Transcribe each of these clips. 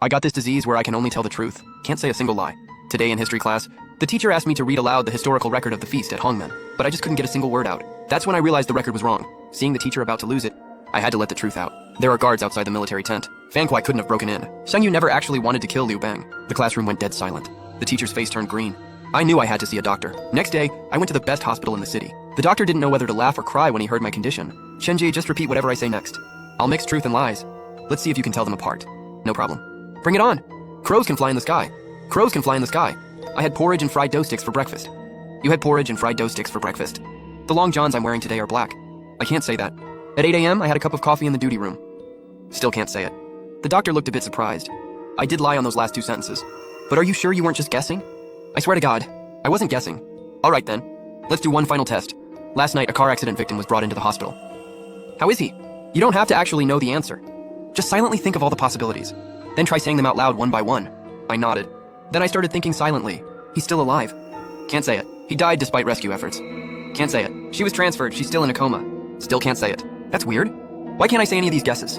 I got this disease where I can only tell the truth. Can't say a single lie. Today in history class, the teacher asked me to read aloud the historical record of the feast at Hongmen, but I just couldn't get a single word out. That's when I realized the record was wrong. Seeing the teacher about to lose it, I had to let the truth out. There are guards outside the military tent. Fan Kuai couldn't have broken in. Yu never actually wanted to kill Liu Bang. The classroom went dead silent. The teacher's face turned green. I knew I had to see a doctor. Next day, I went to the best hospital in the city. The doctor didn't know whether to laugh or cry when he heard my condition. Shenji, just repeat whatever I say next. I'll mix truth and lies. Let's see if you can tell them apart. No problem. Bring it on. Crows can fly in the sky. Crows can fly in the sky. I had porridge and fried dough sticks for breakfast. You had porridge and fried dough sticks for breakfast. The long johns I'm wearing today are black. I can't say that. At 8 a.m., I had a cup of coffee in the duty room. Still can't say it. The doctor looked a bit surprised. I did lie on those last two sentences. But are you sure you weren't just guessing? I swear to God, I wasn't guessing. All right then. Let's do one final test. Last night, a car accident victim was brought into the hospital. How is he? You don't have to actually know the answer. Just silently think of all the possibilities. Then try saying them out loud one by one. I nodded. Then I started thinking silently. He's still alive. Can't say it. He died despite rescue efforts. Can't say it. She was transferred. She's still in a coma. Still can't say it. That's weird. Why can't I say any of these guesses?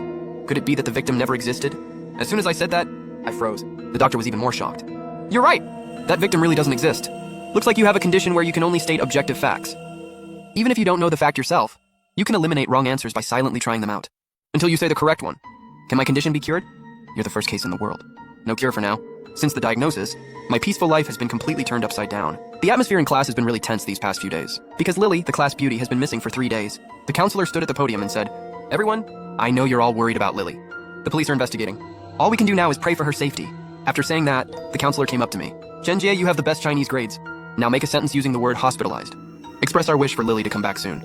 Could it be that the victim never existed? As soon as I said that, I froze. The doctor was even more shocked. You're right. That victim really doesn't exist. Looks like you have a condition where you can only state objective facts. Even if you don't know the fact yourself, you can eliminate wrong answers by silently trying them out. Until you say the correct one. Can my condition be cured? You're the first case in the world. No cure for now. Since the diagnosis, my peaceful life has been completely turned upside down. The atmosphere in class has been really tense these past few days. Because Lily, the class beauty, has been missing for 3 days. The counselor stood at the podium and said, "Everyone, I know you're all worried about Lily. The police are investigating. All we can do now is pray for her safety." After saying that, the counselor came up to me. "Zhenjie, you have the best Chinese grades. Now make a sentence using the word hospitalized. Express our wish for Lily to come back soon."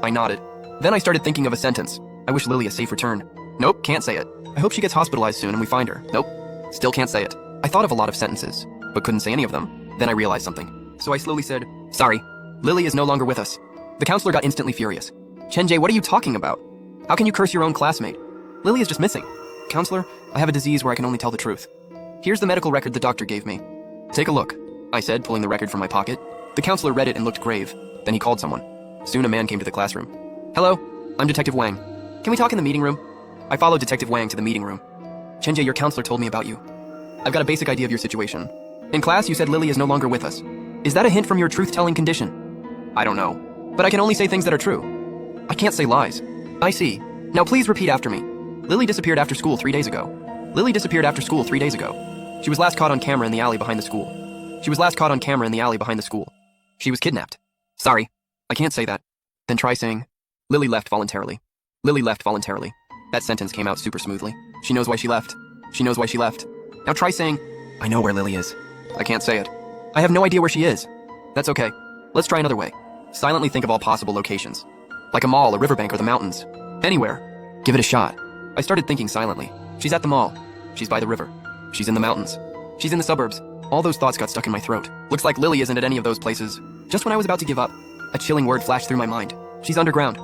I nodded. Then I started thinking of a sentence. I wish Lily a safe return. Nope, can't say it. I hope she gets hospitalized soon and we find her. Nope, still can't say it. I thought of a lot of sentences, but couldn't say any of them. Then I realized something. So I slowly said, "Sorry, Lily is no longer with us." The counselor got instantly furious. "Zhenjie, what are you talking about? How can you curse your own classmate? Lily is just missing." "Counselor, I have a disease where I can only tell the truth. Here's the medical record the doctor gave me." "Take a look," I said, pulling the record from my pocket. The counselor read it and looked grave. Then he called someone. Soon a man came to the classroom. "Hello, I'm Detective Wang. Can we talk in the meeting room?" I followed Detective Wang to the meeting room. "Zhenjie, your counselor told me about you. I've got a basic idea of your situation. In class, you said Lily is no longer with us. Is that a hint from your truth-telling condition?" "I don't know, but I can only say things that are true. I can't say lies." "I see. Now please repeat after me. Lily disappeared after school 3 days ago. Lily disappeared after school 3 days ago. She was last caught on camera in the alley behind the school. She was last caught on camera in the alley behind the school. She was kidnapped." "Sorry, I can't say that." "Then try saying, Lily left voluntarily. Lily left voluntarily." That sentence came out super smoothly. "She knows why she left. She knows why she left." Now try saying, "I know where Lily is." "I can't say it. I have no idea where she is." "That's okay. Let's try another way. Silently think of all possible locations. Like a mall, a riverbank, or the mountains. Anywhere. Give it a shot." I started thinking silently. She's at the mall. She's by the river. She's in the mountains. She's in the suburbs. All those thoughts got stuck in my throat. Looks like Lily isn't at any of those places. Just when I was about to give up, a chilling word flashed through my mind. She's underground.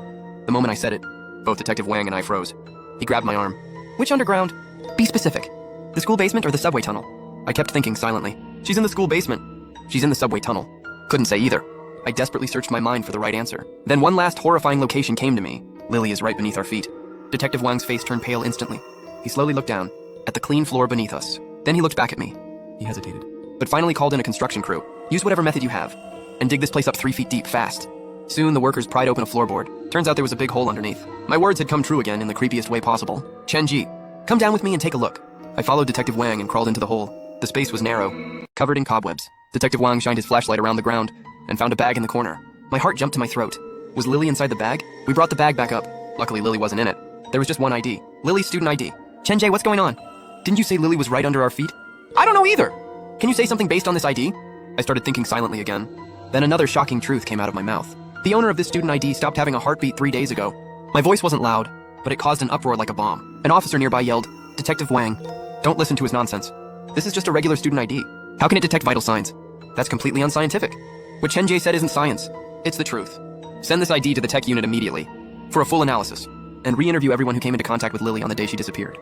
The moment I said it, both Detective Wang and I froze. He grabbed my arm. "Which underground? Be specific. The school basement or the subway tunnel?" I kept thinking silently. "She's in the school basement." "She's in the subway tunnel." Couldn't say either. I desperately searched my mind for the right answer. Then one last horrifying location came to me. Lily is right beneath our feet. Detective Wang's face turned pale instantly. He slowly looked down, at the clean floor beneath us. Then he looked back at me. He hesitated, but finally called in a construction crew. "Use whatever method you have, and dig this place up 3 feet deep, fast." Soon the workers pried open a floorboard. Turns out there was a big hole underneath. My words had come true again in the creepiest way possible. "Chenji, come down with me and take a look." I followed Detective Wang and crawled into the hole. The space was narrow, covered in cobwebs. Detective Wang shined his flashlight around the ground and found a bag in the corner. My heart jumped to my throat. Was Lily inside the bag? We brought the bag back up. Luckily, Lily wasn't in it. There was just one ID. Lily's student ID. "Chenjie, what's going on? Didn't you say Lily was right under our feet?" "I don't know either. Can you say something based on this ID?" I started thinking silently again. Then another shocking truth came out of my mouth. The owner of this student ID stopped having a heartbeat 3 days ago. My voice wasn't loud, but it caused an uproar like a bomb. An officer nearby yelled, "Detective Wang, don't listen to his nonsense. This is just a regular student ID. How can it detect vital signs? That's completely unscientific. What Chenjie said isn't science. It's the truth. Send this ID to the tech unit immediately, for a full analysis, and re-interview everyone who came into contact with Lily on the day she disappeared."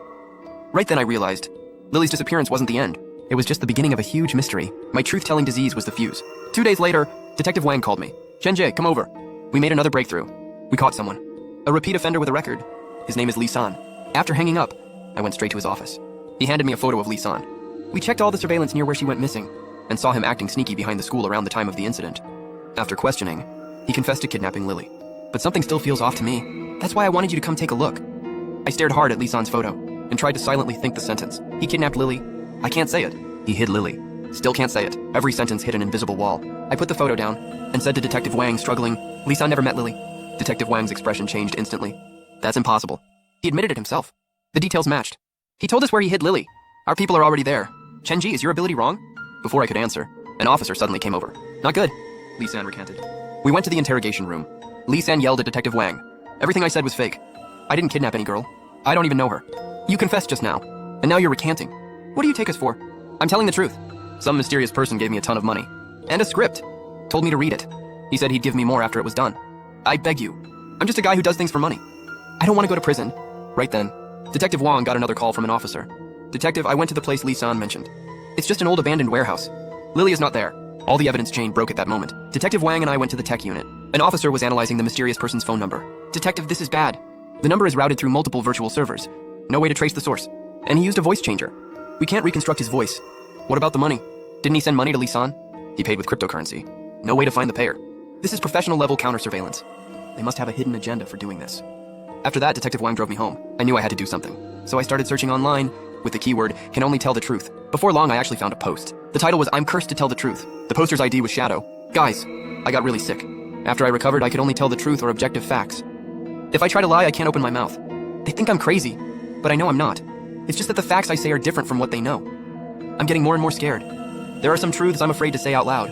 Right then I realized, Lily's disappearance wasn't the end. It was just the beginning of a huge mystery. My truth-telling disease was the fuse. 2 days later, Detective Wang called me. "Chenjie, come over. We made another breakthrough. We caught someone. A repeat offender with a record. His name is Lee San." After hanging up, I went straight to his office. He handed me a photo of Lisan. We checked all the surveillance near where she went missing, and saw him acting sneaky behind the school around the time of the incident. After questioning, he confessed to kidnapping Lily. But something still feels off to me. That's why I wanted you to come take a look. I stared hard at Lisan's photo, and tried to silently think the sentence. He kidnapped Lily. I can't say it. He hid Lily. Still can't say it. Every sentence hit an invisible wall. I put the photo down, and said to Detective Wang, struggling, Lisan never met Lily. Detective Wang's expression changed instantly. That's impossible. He admitted it himself. The details matched. He told us where he hid Lily. Our people are already there. Chenji, is your ability wrong? Before I could answer, an officer suddenly came over. Not good, Lisan recanted. We went to the interrogation room. Lisan yelled at Detective Wang. Everything I said was fake. I didn't kidnap any girl. I don't even know her. You confessed just now, and now you're recanting. What do you take us for? I'm telling the truth. Some mysterious person gave me a ton of money. And a script. Told me to read it. He said he'd give me more after it was done. I beg you. I'm just a guy who does things for money. I don't want to go to prison. Right then, Detective Wang got another call from an officer. Detective, I went to the place Lisan mentioned. It's just an old abandoned warehouse. Lily is not there. All the evidence chain broke at that moment. Detective Wang and I went to the tech unit. An officer was analyzing the mysterious person's phone number. Detective, this is bad. The number is routed through multiple virtual servers. No way to trace the source. And he used a voice changer. We can't reconstruct his voice. What about the money? Didn't he send money to Lisan? He paid with cryptocurrency. No way to find the payer. This is professional level counter-surveillance. They must have a hidden agenda for doing this. After that, Detective Wang drove me home. I knew I had to do something. So I started searching online with the keyword, can only tell the truth. Before long, I actually found a post. The title was, I'm cursed to tell the truth. The poster's ID was Shadow. Guys, I got really sick. After I recovered, I could only tell the truth or objective facts. If I try to lie, I can't open my mouth. They think I'm crazy, but I know I'm not. It's just that the facts I say are different from what they know. I'm getting more and more scared. There are some truths I'm afraid to say out loud.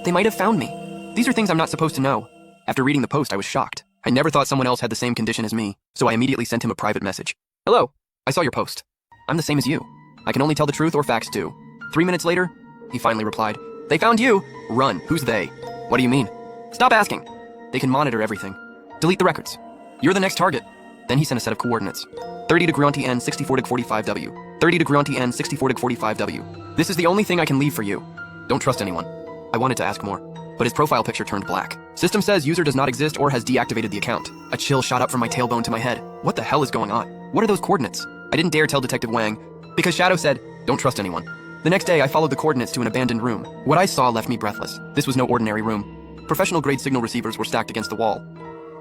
They might have found me. These are things I'm not supposed to know. After reading the post, I was shocked. I never thought someone else had the same condition as me, so I immediately sent him a private message. Hello, I saw your post. I'm the same as you. I can only tell the truth or facts too. 3 minutes later, he finally replied, They found you! Run. Who's they? What do you mean? Stop asking. They can monitor everything. Delete the records. You're the next target. Then he sent a set of coordinates. 30 to Gruanti N 64 to 45W. 30 to Gruanti N 64 to 45W. This is the only thing I can leave for you. Don't trust anyone. I wanted to ask more, but his profile picture turned black. System says user does not exist or has deactivated the account. A chill shot up from my tailbone to my head. What the hell is going on? What are those coordinates? I didn't dare tell Detective Wang, because Shadow said, don't trust anyone. The next day, I followed the coordinates to an abandoned room. What I saw left me breathless. This was no ordinary room. Professional-grade signal receivers were stacked against the wall.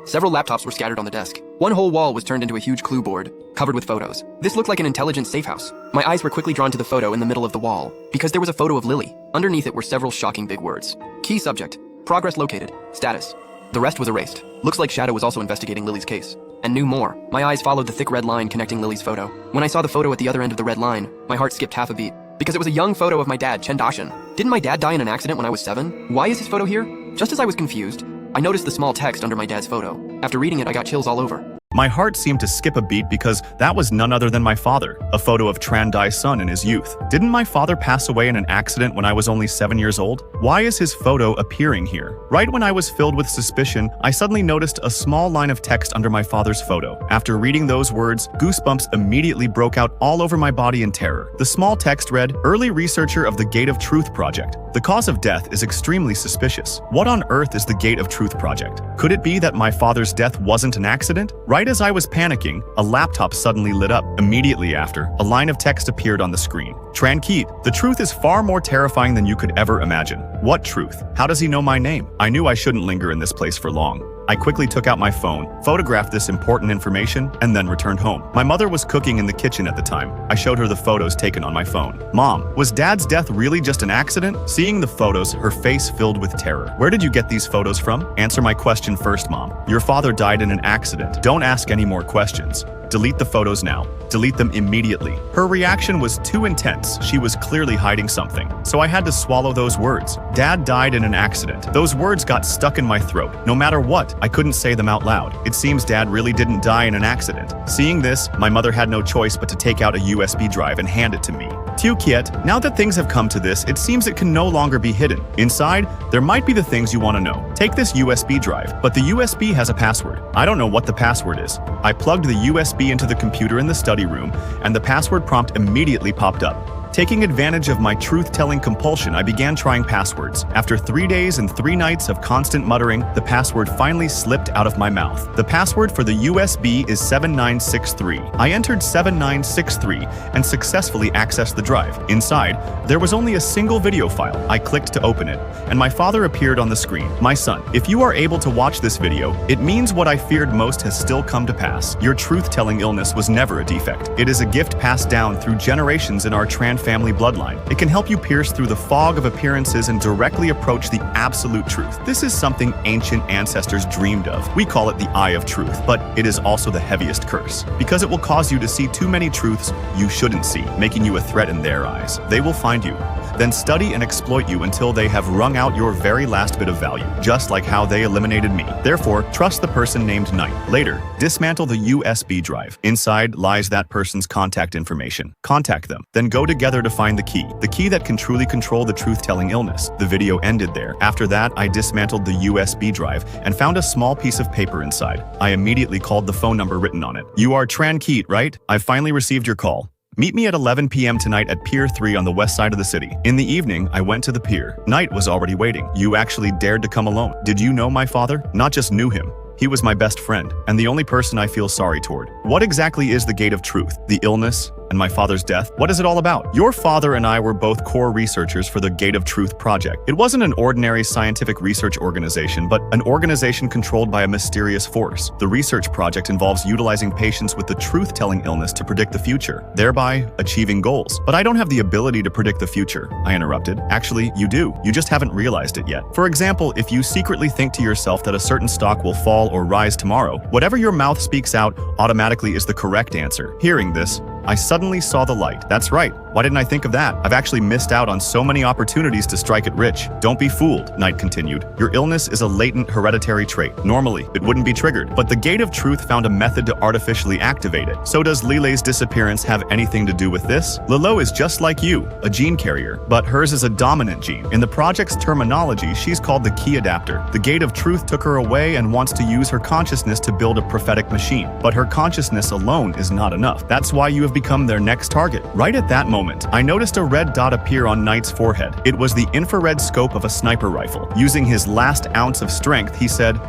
Several laptops were scattered on the desk. One whole wall was turned into a huge clue board, covered with photos. This looked like an intelligent safe house. My eyes were quickly drawn to the photo in the middle of the wall, because there was a photo of Lily. Underneath it were several shocking big words. Key subject, progress located, status. The rest was erased. Looks like Shadow was also investigating Lily's case, and knew more. My eyes followed the thick red line connecting Lily's photo. When I saw the photo at the other end of the red line, my heart skipped half a beat, because it was a young photo of my dad, Chen Dashin. Didn't my dad die in an accident when I was 7? Why is his photo here? Just as I was confused, I noticed the small text under my dad's photo. After reading it, I got chills all over. My heart seemed to skip a beat because that was none other than my father, a photo of Tran Dai's son in his youth. Didn't my father pass away in an accident when I was only 7 years old? Why is his photo appearing here? Right when I was filled with suspicion, I suddenly noticed a small line of text under my father's photo. After reading those words, goosebumps immediately broke out all over my body in terror. The small text read, Early researcher of the Gate of Truth Project. The cause of death is extremely suspicious. What on earth is the Gate of Truth Project? Could it be that my father's death wasn't an accident? Right as I was panicking, a laptop suddenly lit up. Immediately after, a line of text appeared on the screen. Tranquille, the truth is far more terrifying than you could ever imagine. What truth? How does he know my name? I knew I shouldn't linger in this place for long. I quickly took out my phone, photographed this important information, and then returned home. My mother was cooking in the kitchen at the time. I showed her the photos taken on my phone. Mom, was Dad's death really just an accident? Seeing the photos, her face filled with terror. Where did you get these photos from? Answer my question first, Mom. Your father died in an accident. Don't ask any more questions. Delete the photos now. Delete them immediately. Her reaction was too intense. She was clearly hiding something. So I had to swallow those words. Dad died in an accident. Those words got stuck in my throat. No matter what, I couldn't say them out loud. It seems Dad really didn't die in an accident. Seeing this, my mother had no choice but to take out a USB drive and hand it to me. Tiu Kiet, now that things have come to this, it seems it can no longer be hidden. Inside, there might be the things you want to know. Take this USB drive, but the USB has a password. I don't know what the password is. I plugged the USB into the computer in the study room, and the password prompt immediately popped up. Taking advantage of my truth-telling compulsion, I began trying passwords. After 3 days and 3 nights of constant muttering, the password finally slipped out of my mouth. The password for the USB is 7963. I entered 7963 and successfully accessed the drive. Inside, there was only a single video file. I clicked to open it, and my father appeared on the screen. My son, if you are able to watch this video, it means what I feared most has still come to pass. Your truth-telling illness was never a defect. It is a gift passed down through generations in our Tran family bloodline. It can help you pierce through the fog of appearances and directly approach the absolute truth. This is something ancient ancestors dreamed of. We call it the eye of truth, but it is also the heaviest curse, because it will cause you to see too many truths you shouldn't see, making you a threat in their eyes. They will find you, then study and exploit you until they have wrung out your very last bit of value, just like how they eliminated me. Therefore, trust the person named Knight. Later, dismantle the USB drive. Inside lies that person's contact information. Contact them, then go together to find the key that can truly control the truth-telling illness. The video ended there. After that, I dismantled the USB drive and found a small piece of paper inside. I immediately called the phone number written on it. You are Tran Keat, right? I've finally received your call. Meet me at 11 p.m. tonight at Pier 3 on the west side of the city. In the evening, I went to the pier. Knight was already waiting. You actually dared to come alone. Did you know my father? Not just knew him. He was my best friend, and the only person I feel sorry toward. What exactly is the Gate of Truth? The illness? And my father's death? What is it all about? Your father and I were both core researchers for the Gate of Truth project. It wasn't an ordinary scientific research organization, but an organization controlled by a mysterious force. The research project involves utilizing patients with the truth-telling illness to predict the future, thereby achieving goals. But I don't have the ability to predict the future, I interrupted. Actually, you do. You just haven't realized it yet. For example, if you secretly think to yourself that a certain stock will fall or rise tomorrow, whatever your mouth speaks out automatically is the correct answer. Hearing this, I suddenly saw the light. That's right. Why didn't I think of that? I've actually missed out on so many opportunities to strike it rich. Don't be fooled, Knight continued. Your illness is a latent hereditary trait. Normally, it wouldn't be triggered, but the Gate of Truth found a method to artificially activate it. So does Lile's disappearance have anything to do with this? Lilo is just like you, a gene carrier, but hers is a dominant gene. In the project's terminology, she's called the key adapter. The Gate of Truth took her away and wants to use her consciousness to build a prophetic machine. But her consciousness alone is not enough. That's why you have become their next target. Right at that moment, I noticed a red dot appear on Knight's forehead. It was the infrared scope of a sniper rifle. Using his last ounce of strength, he said,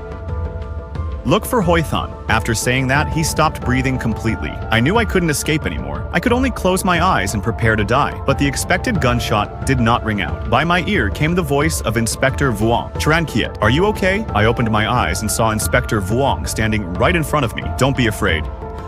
"Look for Hoython." After saying that, he stopped breathing completely. I knew I couldn't escape anymore. I could only close my eyes and prepare to die. But the expected gunshot did not ring out. By my ear came the voice of Inspector Vuong. "Tran Keat, are you okay?" I opened my eyes and saw Inspector Vuong standing right in front of me. "Don't be afraid."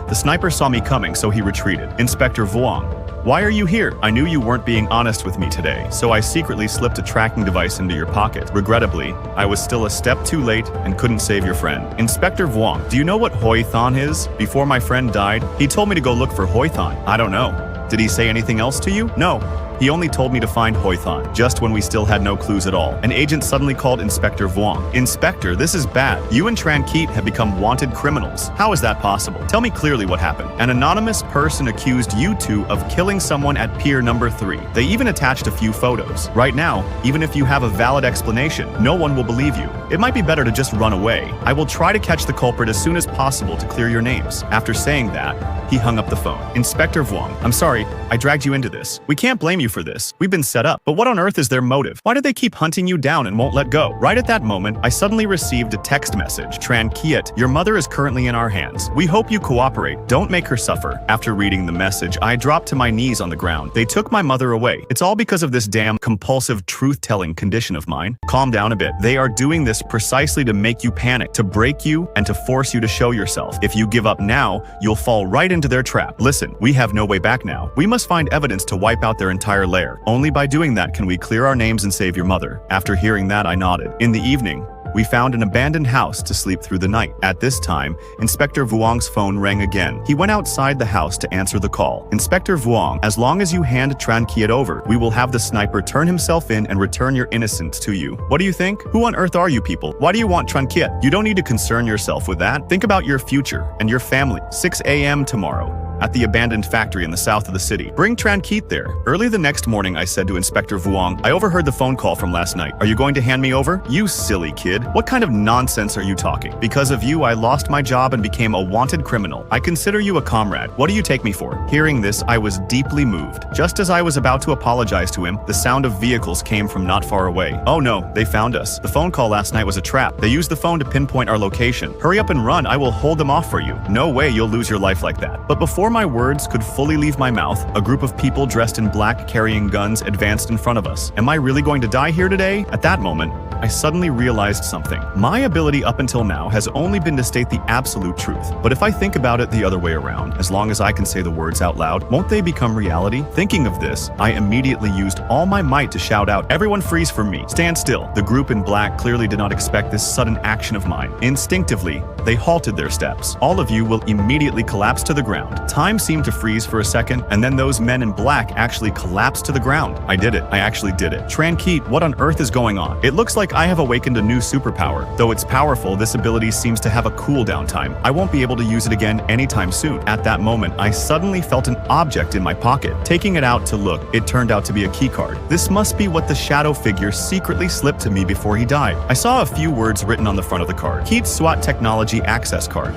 The sniper saw me coming, so he retreated. "Inspector Vuong, why are you here?" "I knew you weren't being honest with me today, so I secretly slipped a tracking device into your pocket. Regrettably, I was still a step too late and couldn't save your friend." "Inspector Vuong, do you know what Hoython is? Before my friend died, he told me to go look for Hoython." "I don't know. Did he say anything else to you?" "No. He only told me to find Hoython, just when we still had no clues at all." An agent suddenly called Inspector Vuong. "Inspector, this is bad. You and Tran Keat have become wanted criminals. How is that possible? Tell me clearly what happened." "An anonymous person accused you two of killing someone at Pier number 3. They even attached a few photos. Right now, even if you have a valid explanation, no one will believe you. It might be better to just run away. I will try to catch the culprit as soon as possible to clear your names." After saying that, he hung up the phone. "Inspector Vuong, I'm sorry, I dragged you into this. We can't blame you for this. We've been set up. But what on earth is their motive? Why do they keep hunting you down and won't let go?" Right at that moment, I suddenly received a text message. "Tran Keat, your mother is currently in our hands. We hope you cooperate. Don't make her suffer." After reading the message, I dropped to my knees on the ground. They took my mother away. It's all because of this damn compulsive truth-telling condition of mine. Calm down a bit. They are doing this precisely to make you panic, to break you, and to force you to show yourself. If you give up now, you'll fall right into their trap. Listen, we have no way back now. We must find evidence to wipe out their entire lair. Only by doing that can we clear our names and save your mother." After hearing that, I nodded. In the evening, we found an abandoned house to sleep through the night. At this time, Inspector Vuong's phone rang again. He went outside the house to answer the call. "Inspector Vuong, as long as you hand Tran Keat over, we will have the sniper turn himself in and return your innocence to you. What do you think? Who on earth are you people? Why do you want Tran Keat? You don't need to concern yourself with that. Think about your future and your family. 6 a.m. tomorrow. at the abandoned factory in the south of the city. Bring Tranquit there. Early the next morning, I said to Inspector Vuong, I overheard the phone call from last night. Are you going to hand me over? You silly kid. What kind of nonsense are you talking? Because of you, I lost my job and became a wanted criminal. I consider you a comrade. What do you take me for? Hearing this, I was deeply moved. Just as I was about to apologize to him, the sound of vehicles came from not far away. Oh no, they found us. The phone call last night was a trap. They used the phone to pinpoint our location. Hurry up and run. I will hold them off for you. No way you'll lose your life like that. But before my words could fully leave my mouth, a group of people dressed in black carrying guns advanced in front of us. Am I really going to die here today? At that moment, I suddenly realized something. My ability up until now has only been to state the absolute truth. But if I think about it the other way around, as long as I can say the words out loud, won't they become reality? Thinking of this, I immediately used all my might to shout out, "Everyone freeze for me! Stand still!" The group in black clearly did not expect this sudden action of mine. Instinctively, they halted their steps. All of you will immediately collapse to the ground. Time seemed to freeze for a second, and then those men in black actually collapsed to the ground. I did it. I actually did it. Tranquit, what on earth is going on? It looks like I have awakened a new superpower. Though it's powerful, this ability seems to have a cooldown time. I won't be able to use it again anytime soon. At that moment, I suddenly felt an object in my pocket. Taking it out to look, it turned out to be a keycard. This must be what the shadow figure secretly slipped to me before he died. I saw a few words written on the front of the card. Keat SWAT Technology Access Card.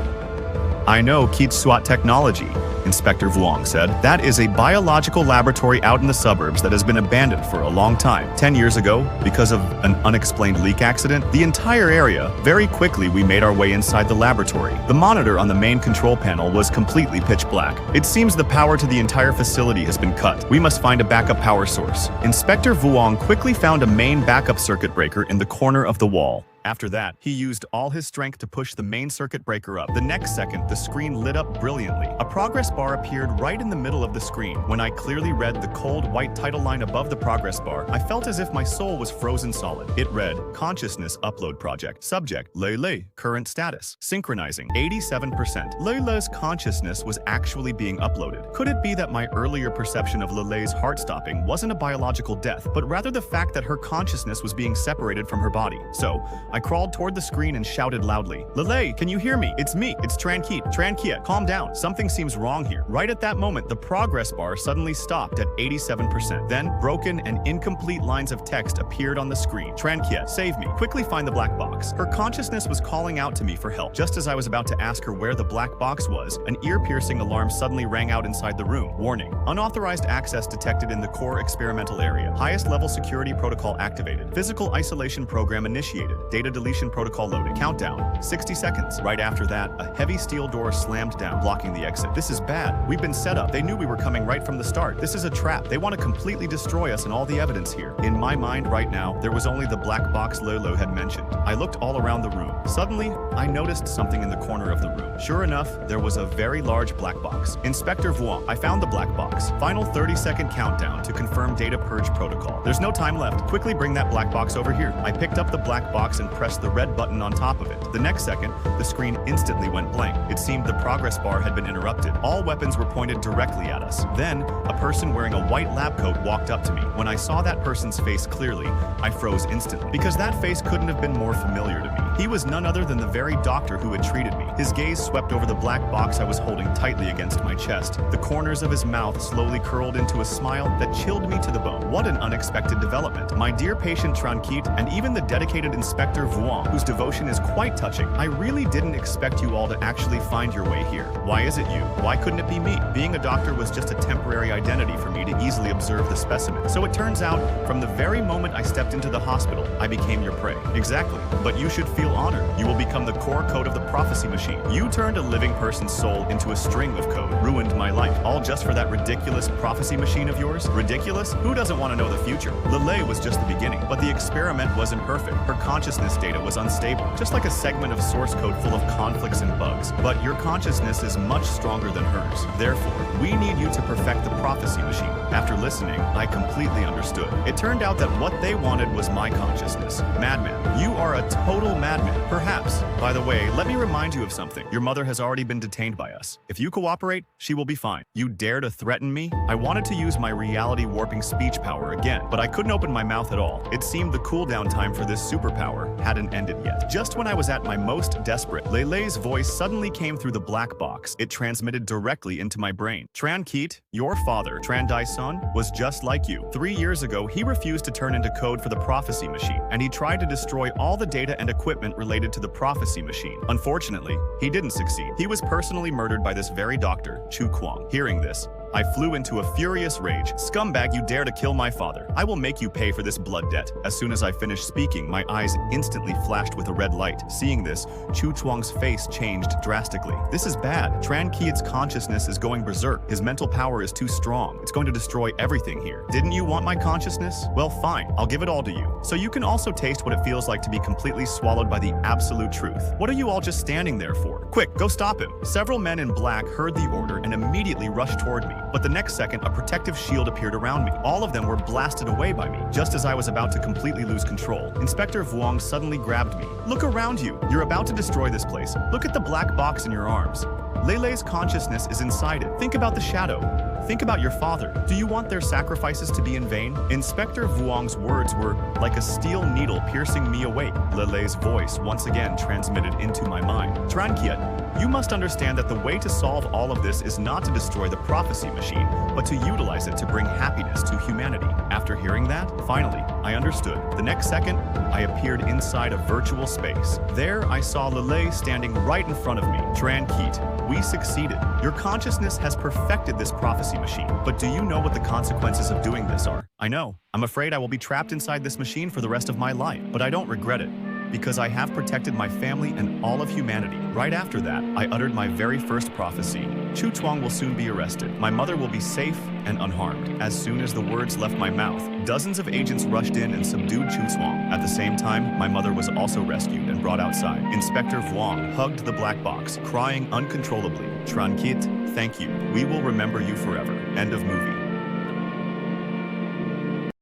I know Keat SWAT Technology, Inspector Vuong said. That is a biological laboratory out in the suburbs that has been abandoned for a long time. 10 years ago, because of an unexplained leak accident, the entire area, very quickly we made our way inside the laboratory. The monitor on the main control panel was completely pitch black. It seems the power to the entire facility has been cut. We must find a backup power source. Inspector Vuong quickly found a main backup circuit breaker in the corner of the wall. After that, he used all his strength to push the main circuit breaker up. The next second, the screen lit up brilliantly. A progress bar appeared right in the middle of the screen. When I clearly read the cold white title line above the progress bar, I felt as if my soul was frozen solid. It read, Consciousness Upload Project. Subject, Lele. Current status, synchronizing, 87%. Lele's consciousness was actually being uploaded. Could it be that my earlier perception of Lele's heart stopping wasn't a biological death, but rather the fact that her consciousness was being separated from her body? So, I crawled toward the screen and shouted loudly, Lele, can you hear me? It's me, it's Tranquit. Tranquit, calm down. Something seems wrong here. Right at that moment, the progress bar suddenly stopped at 87%. Then, broken and incomplete lines of text appeared on the screen. Tranquit, save me. Quickly find the black box. Her consciousness was calling out to me for help. Just as I was about to ask her where the black box was, an ear-piercing alarm suddenly rang out inside the room. Warning, unauthorized access detected in the core experimental area. Highest level security protocol activated. Physical isolation program initiated. Data deletion protocol loaded. Countdown, 60 seconds. Right after that, a heavy steel door slammed down, blocking the exit. This is bad. We've been set up. They knew we were coming right from the start. This is a trap. They want to completely destroy us and all the evidence here. In my mind right now, there was only the black box Lolo had mentioned. I looked all around the room. Suddenly, I noticed something in the corner of the room. Sure enough, there was a very large black box. Inspector Vuong, I found the black box. Final 30-second countdown to confirm data purge protocol. There's no time left. Quickly bring that black box over here. I picked up the black box and pressed the red button on top of it. The next second, the screen instantly went blank. It seemed the progress bar had been interrupted. All weapons were pointed directly at us. Then, a person wearing a white lab coat walked up to me. When I saw that person's face clearly, I froze instantly, because that face couldn't have been more familiar to me. He was none other than the very doctor who had treated me. His gaze swept over the black box I was holding tightly against my chest. The corners of his mouth slowly curled into a smile that chilled me to the bone. What an unexpected development. My dear patient Tranquit, and even the dedicated Inspector Vuong, whose devotion is quite touching. I really didn't expect you all to actually find your way here. Why is it you? Why couldn't it be me? Being a doctor was just a temporary identity for me to easily observe the specimen. So it turns out, from the very moment I stepped into the hospital, I became your prey. Exactly. But you should feel honored. You will become the core code of the prophecy machine. You turned a living person's soul into a string of code, ruined my life, all just for that ridiculous prophecy machine of yours? Ridiculous? Who doesn't want to know the future? Lele was just the beginning, but the experiment wasn't perfect. Her consciousness data was unstable, just like a segment of source code full of conflicts and bugs. But your consciousness is much stronger than hers. Therefore, we need you to perfect the prophecy machine. After listening, I completely understood. It turned out that what they wanted was my consciousness. Madman, you are a total madman. Perhaps. By the way, let me remind you of something. Your mother has already been detained by us. If you cooperate, she will be fine. You dare to threaten me? I wanted to use my reality warping speech power again, but I couldn't open my mouth at all. It seemed the cooldown time for this superpower hadn't ended yet. Just when I was at my most desperate, Lele's voice suddenly came through the black box. It transmitted directly into my brain. Tran Keat, your father, Tran Dai-sun, was just like you. 3 years ago, he refused to turn into code for the prophecy machine, and he tried to destroy all the data and equipment related to the prophecy machine. Unfortunately, he didn't succeed. He was personally murdered by this very doctor, Chu Kwang. Hearing this, I flew into a furious rage. Scumbag, you dare to kill my father. I will make you pay for this blood debt. As soon as I finished speaking, my eyes instantly flashed with a red light. Seeing this, Chu Chuang's face changed drastically. This is bad. Tran Keat's consciousness is going berserk. His mental power is too strong. It's going to destroy everything here. Didn't you want my consciousness? Well, fine. I'll give it all to you. So you can also taste what it feels like to be completely swallowed by the absolute truth. What are you all just standing there for? Quick, go stop him. Several men in black heard the order and immediately rushed toward me. But the next second, a protective shield appeared around me. All of them were blasted away by me, just as I was about to completely lose control. Inspector Vuong suddenly grabbed me. Look around you. You're about to destroy this place. Look at the black box in your arms. Lele's consciousness is inside it. Think about the shadow. Think about your father. Do you want their sacrifices to be in vain? Inspector Vuong's words were like a steel needle piercing me awake. Lele's voice once again transmitted into my mind. Tran Keat, you must understand that the way to solve all of this is not to destroy the prophecy machine, but to utilize it to bring happiness to humanity. After hearing that, finally, I understood. The next second, I appeared inside a virtual space. There, I saw Lele standing right in front of me. Tran Keat, we succeeded. Your consciousness has perfected this prophecy machine. But do you know what the consequences of doing this are? I know. I'm afraid I will be trapped inside this machine for the rest of my life, but I don't regret it, because I have protected my family and all of humanity. Right after that, I uttered my very first prophecy. Chu Chuang will soon be arrested. My mother will be safe and unharmed. As soon as the words left my mouth, dozens of agents rushed in and subdued Chu Chuang. At the same time, my mother was also rescued and brought outside. Inspector Vuong hugged the black box, crying uncontrollably. Tran Keat, thank you. We will remember you forever. End of movie.